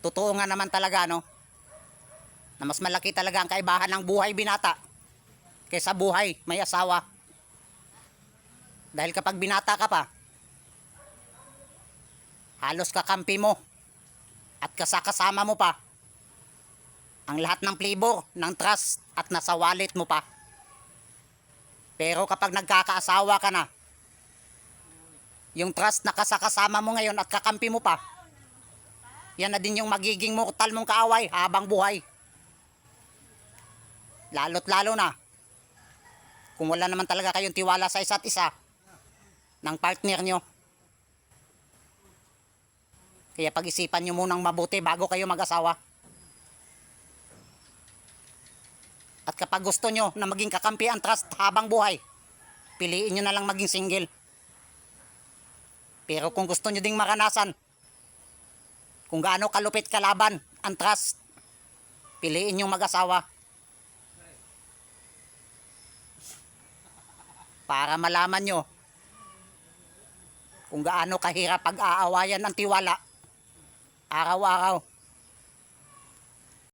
totoo nga naman talaga, no? Na mas malaki talaga ang kaibahan ng buhay binata kaysa buhay may asawa. Dahil kapag binata ka pa, halos kakampi mo at kasakasama mo pa ang lahat ng flavor ng trust at nasa wallet mo pa. Pero kapag nagkakaasawa ka na, yung trust na kasakasama mo ngayon at kakampi mo pa, yan na din yung magiging mortal mong kaaway habang buhay. Lalo't lalo na kung wala naman talaga kayong tiwala sa isa't isa ng partner nyo. Kaya pag-isipan nyo munang mabuti bago kayo mag-asawa. At kapag gusto nyo na maging kakampi ang trust habang buhay, piliin nyo na lang maging single. Pero kung gusto nyo ding maranasan kung gaano kalupit kalaban ang trust, piliin nyo mag-asawa. Para malaman nyo kung gaano kahirap pag-aawayan ang tiwala araw-araw.